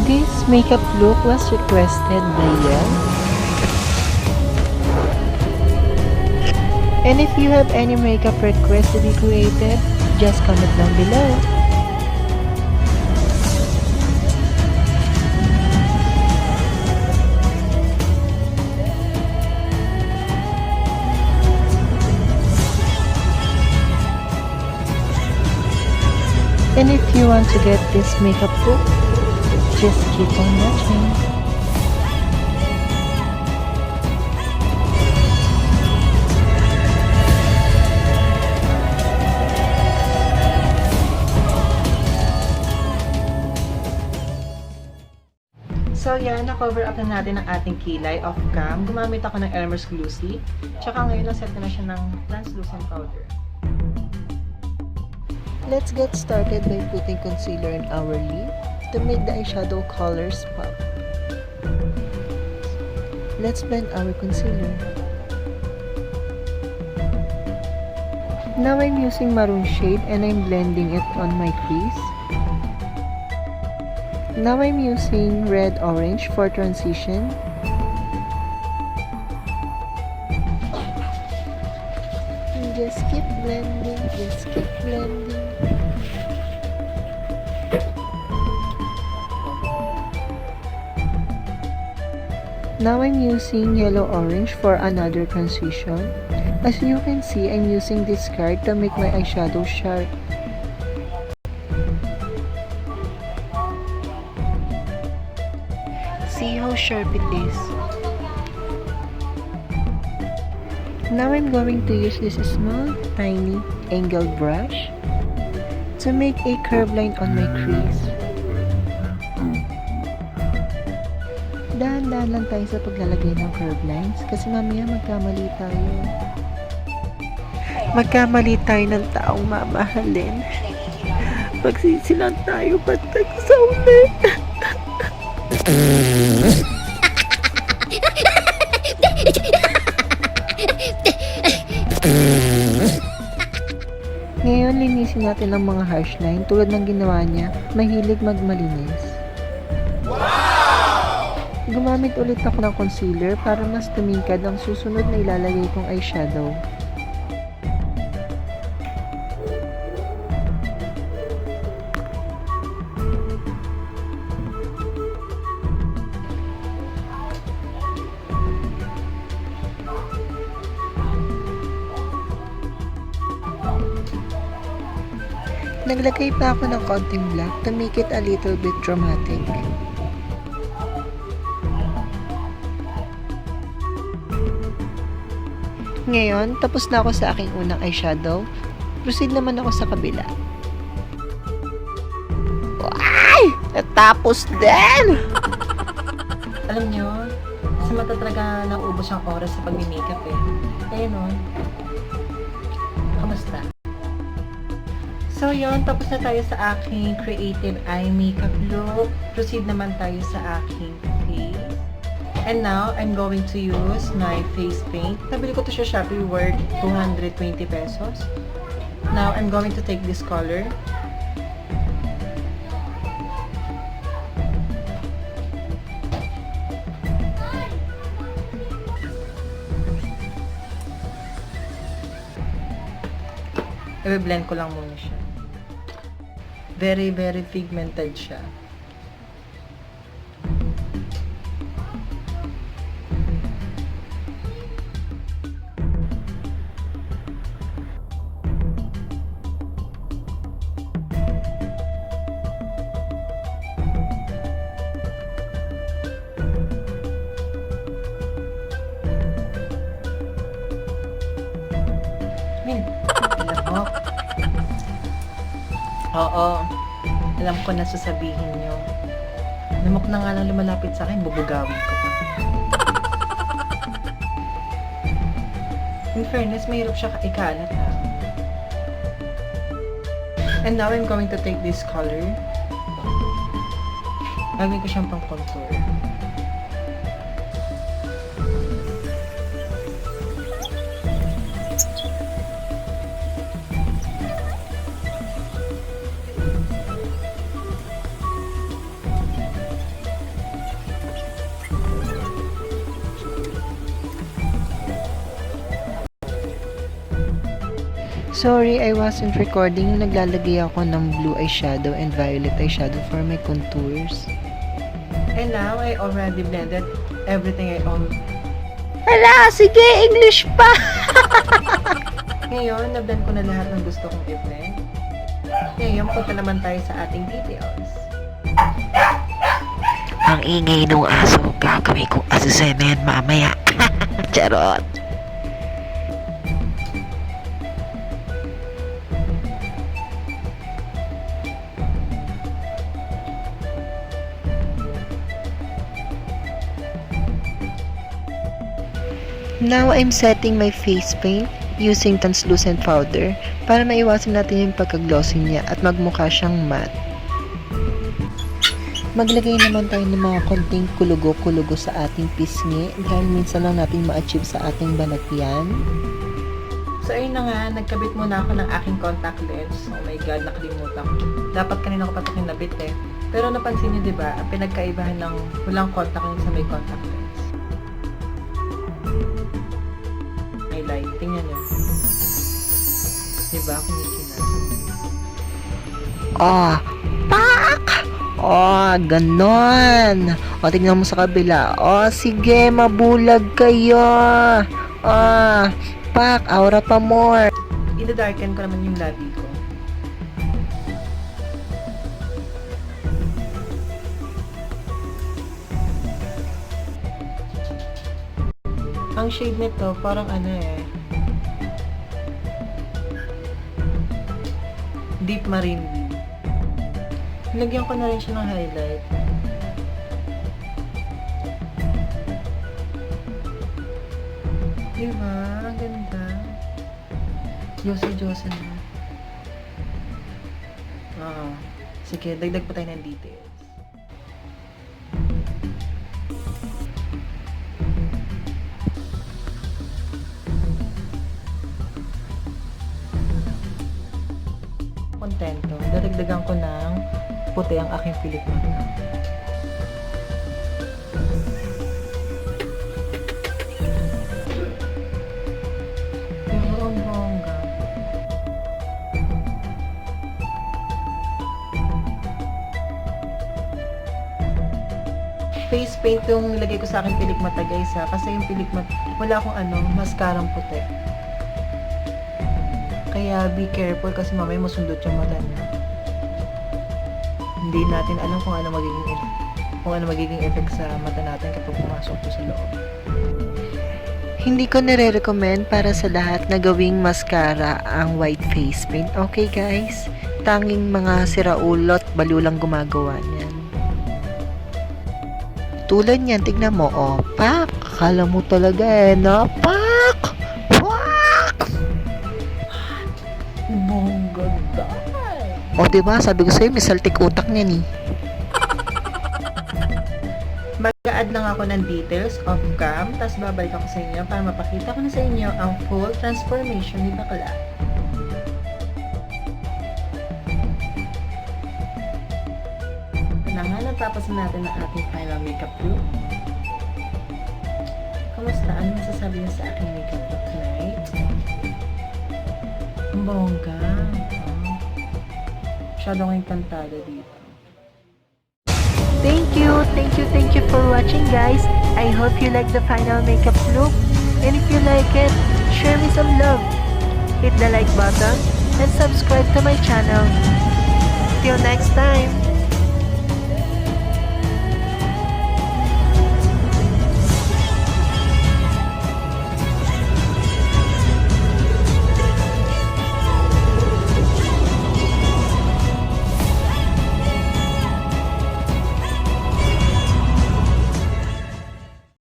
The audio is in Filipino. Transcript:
This makeup look was requested by Yel. And if you have any makeup request to be created, just comment down below. And if you want to get this makeup look, just keep on watching. So yan, na-cover up na natin ang ating kilay off cam. Gumamit ako ng Elmer's Glue Stick. Tsaka ngayon na-set ko na siya ng translucent powder. Let's get started by putting concealer in our lid to make the eyeshadow colors pop. Let's blend our concealer. Now I'm using maroon shade and I'm blending it on my crease. Now I'm using red orange for transition. Just keep blending, just keep blending. Now I'm using yellow-orange for another transition. As you can see, I'm using this card to make my eyeshadow sharp. See how sharp it is. Now I'm going to use this small, tiny, angled brush to make a curved line on my crease. Dahan-dahan lang tayo sa paglalagay ng curved lines kasi mamaya magkamali tayo. Magkamali tayo ng taong mamahalin. Pagsisilang tayo patag sa uli. Ngayon, linisin natin ang mga harsh line tulad ng ginawa niya. Mahilig magmalinis. Gumamit ulit ako ng concealer para mas tumingkad ang susunod na ilalagay kong eyeshadow. Naglagay pa ako ng konting black to make it a little bit dramatic. Ngayon, tapos na ako sa aking unang eyeshadow. Proceed naman ako sa kabila. Ay! Natapos din! Alam nyo, sa mata talaga naubos ang oras sa pag-makeup eh. Ayun o. Kamusta? So yun, tapos na tayo sa aking creative eye makeup look. Proceed naman tayo sa aking face. And now, I'm going to use my face paint. Nabili ko to sa Shopee worth 220 pesos. Now, I'm going to take this color. I-blend ko lang muna siya. Very, very pigmented siya. Lamok. Oo. Alam ko na sasabihin nyo. Lamok na nga lang lumalapit sa akin, bubugawin ko pa. In fairness, mahirap siya ikalat ha. And now, I'm going to take this color. Gagawin ko siyang pang contour. Sorry, I wasn't recording. Naglalagay ako ng blue eyeshadow and violet eyeshadow for my contours. And now, I already blended everything I own. Hala, sige, English pa! Ngayon, na-blend ko na lahat ng gusto kong i-blend. Ngayon, punta naman tayo sa ating details. Ang ingay ng aso, gagawin kong asesino mamaya. Charot. Now, I'm setting my face paint using translucent powder para maiwasan natin yung pagka-glossy niya at magmukha siyang matte. Maglagay naman tayo ng mga konting kulugo-kulugo sa ating pisngi dahil minsan lang natin ma-achieve sa ating banat-yan. So, ayun na nga, nagkabit muna ako ng aking contact lens. Oh my God, nakalimutan ko. Dapat kanina ko pa ito kinabit eh. Pero napansin niyo, diba, ang pinagkaibahan ng walang contact lens sa may contact lens. Highlight, tingnan niyo. Diba, kumikinas. Pak! Ganon. Tignan mo sa kabila. Sige, mabulag kayo. Pak, aura pa more. Ina-darken ko naman yung labi ko. Ang shade nito, parang deep marine blue. Lagyan ko na rin siya ng highlight. Diba? Ang ganda. Josie na. Sige, dagdag pa tayo ng details. Kontento. Dadagdagan ko ng puti ang aking pilik mata. Ang bongga. Face paint yung nilagay ko sa aking pilik mata, guys, ha? Kasi yung pilik mata, wala akong mascarang puti. Kaya be careful kasi mamaya masundot yung mata niya. Hindi natin alam kung ano magiging effect sa mata natin kapag pumasok po sa loob. Hindi ko nire-recommend para sa lahat na gawing mascara ang white face paint. Okay guys? Tanging mga siraulot, balulang gumagawa niyan. Tulad niyan, tignan mo, pak! Akala mo talaga na, pak! Pak! Bongga dahil! Diba? Sabi ko sa'yo, may saltik utak niyan eh. Mag-a-add lang ako ng details off cam, tapos babalik ako sa inyo para mapakita ko na sa inyo ang full transformation ni bakla. Na nga, natapos na natin ang ating final makeup look. Kamusta? Ano masasabi niyo sa aking makeup look tonight? Ang bongga. Masyadong encantado dito. Thank you for watching guys. I hope you like the final makeup look. And if you like it, share me some love. Hit the like button and subscribe to my channel. Till next time.